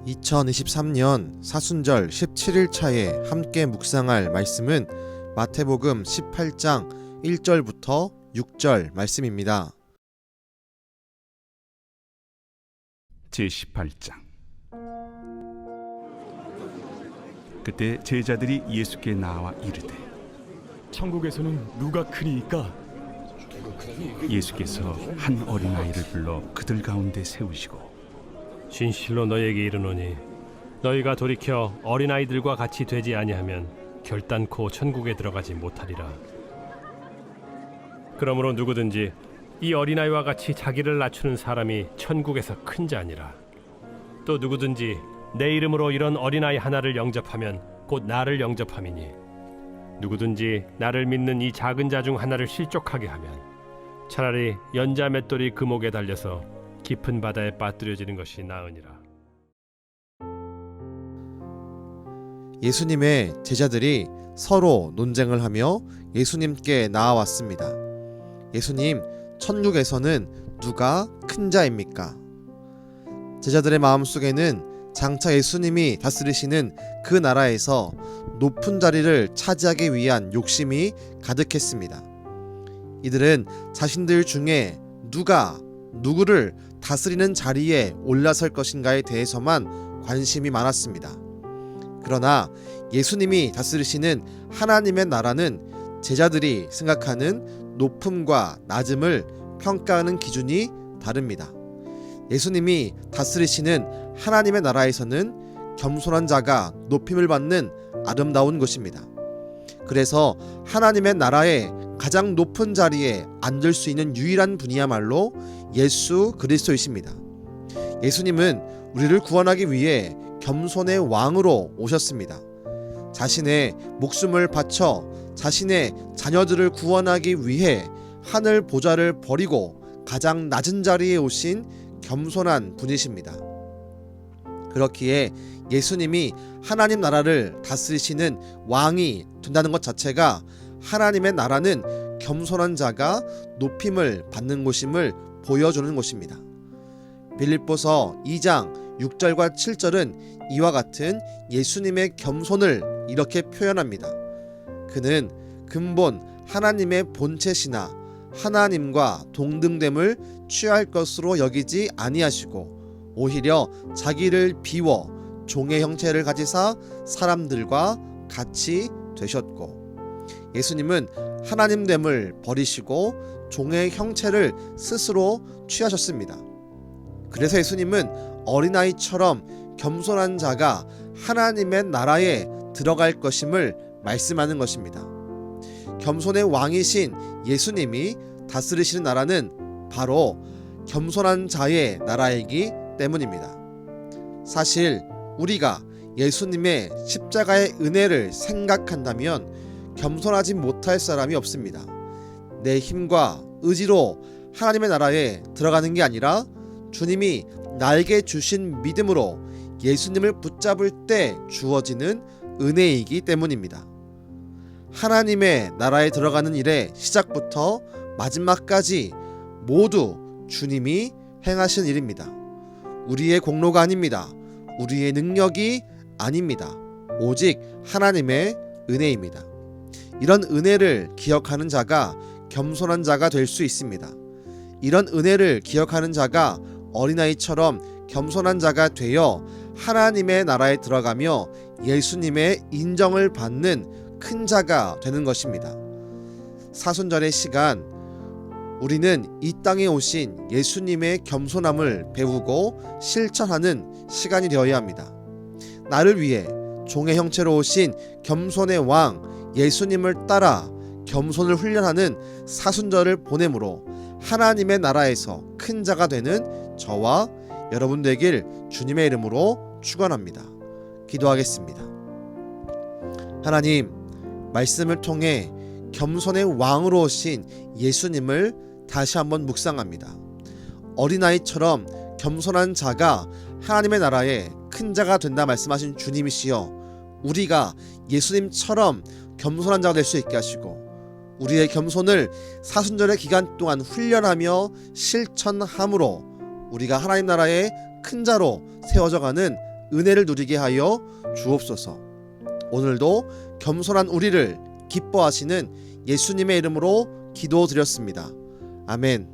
2023년 사순절 17일차에 함께 묵상할 말씀은 마태복음 18장 1절부터 6절 말씀입니다. 제18장. 그때 제자들이 예수께 나와 이르되 천국에서는 누가 크니이까? 예수께서 한 어린아이를 불러 그들 가운데 세우시고 진실로 너희에게 이르노니 너희가 돌이켜 어린아이들과 같이 되지 아니하면 결단코 천국에 들어가지 못하리라. 그러므로 누구든지 이 어린아이와 같이 자기를 낮추는 사람이 천국에서 큰 자니라. 또 누구든지 내 이름으로 이런 어린아이 하나를 영접하면 곧 나를 영접함이니 누구든지 나를 믿는 이 작은 자 중 하나를 실족하게 하면 차라리 연자 맷돌이 그 목에 달려서 깊은 바다에 빠뜨려지는 것이 나으니라. 예수님의 제자들이 서로 논쟁을 하며 예수님께 나아왔습니다. 예수님, 천국에서는 누가 큰 자입니까? 제자들의 마음속에는 장차 예수님이 다스리시는 그 나라에서 높은 자리를 차지하기 위한 욕심이 가득했습니다. 이들은 자신들 중에 누가 누구를 다스리는 자리에 올라설 것인가에 대해서만 관심이 많았습니다. 그러나 예수님이 다스리시는 하나님의 나라는 제자들이 생각하는 높음과 낮음을 평가하는 기준이 다릅니다. 예수님이 다스리시는 하나님의 나라에서는 겸손한 자가 높임을 받는 아름다운 곳입니다. 그래서 하나님의 나라의 가장 높은 자리에 앉을 수 있는 유일한 분이야말로 예수 그리스도이십니다. 예수님은 우리를 구원하기 위해 겸손의 왕으로 오셨습니다. 자신의 목숨을 바쳐 자신의 자녀들을 구원하기 위해 하늘 보좌를 버리고 가장 낮은 자리에 오신 겸손한 분이십니다. 그렇기에 예수님이 하나님 나라를 다스리시는 왕이 된다는 것 자체가 하나님의 나라는 겸손한 자가 높임을 받는 곳임을 보여주는 곳입니다. 빌립보서 2장 6절과 7절은 이와 같은 예수님의 겸손을 이렇게 표현합니다. 그는 근본 하나님의 본체시나 하나님과 동등됨을 취할 것으로 여기지 아니하시고 오히려 자기를 비워 종의 형체를 가지사 사람들과 같이 되셨고, 예수님은 하나님됨을 버리시고 종의 형체를 스스로 취하셨습니다. 그래서 예수님은 어린아이처럼 겸손한 자가 하나님의 나라에 들어갈 것임을 말씀하는 것입니다. 겸손의 왕이신 예수님이 다스리시는 나라는 바로 겸손한 자의 나라이기 때문입니다. 사실 우리가 예수님의 십자가의 은혜를 생각한다면 겸손하지 못할 사람이 없습니다. 내 힘과 의지로 하나님의 나라에 들어가는 게 아니라 주님이 나에게 주신 믿음으로 예수님을 붙잡을 때 주어지는 은혜이기 때문입니다. 하나님의 나라에 들어가는 일의 시작부터 마지막까지 모두 주님이 행하신 일입니다. 우리의 공로가 아닙니다. 우리의 능력이 아닙니다. 오직 하나님의 은혜입니다. 이런 은혜를 기억하는 자가 겸손한 자가 될 수 있습니다. 이런 은혜를 기억하는 자가 어린아이처럼 겸손한 자가 되어 하나님의 나라에 들어가며 예수님의 인정을 받는 큰 자가 되는 것입니다. 사순절의 시간, 우리는 이 땅에 오신 예수님의 겸손함을 배우고 실천하는 시간이 되어야 합니다. 나를 위해 종의 형체로 오신 겸손의 왕 예수님을 따라 겸손을 훈련하는 사순절을 보내므로 하나님의 나라에서 큰 자가 되는 저와 여러분 되길 주님의 이름으로 축원합니다. 기도하겠습니다. 하나님, 말씀을 통해 겸손의 왕으로 오신 예수님을 다시 한번 묵상합니다. 어린아이처럼 겸손한 자가 하나님의 나라에 큰 자가 된다 말씀하신 주님이시여, 우리가 예수님처럼 겸손한 자가 될 수 있게 하시고 우리의 겸손을 사순절의 기간 동안 훈련하며 실천함으로 우리가 하나님 나라의 큰 자로 세워져가는 은혜를 누리게 하여 주옵소서. 오늘도 겸손한 우리를 기뻐하시는 예수님의 이름으로 기도드렸습니다. 아멘.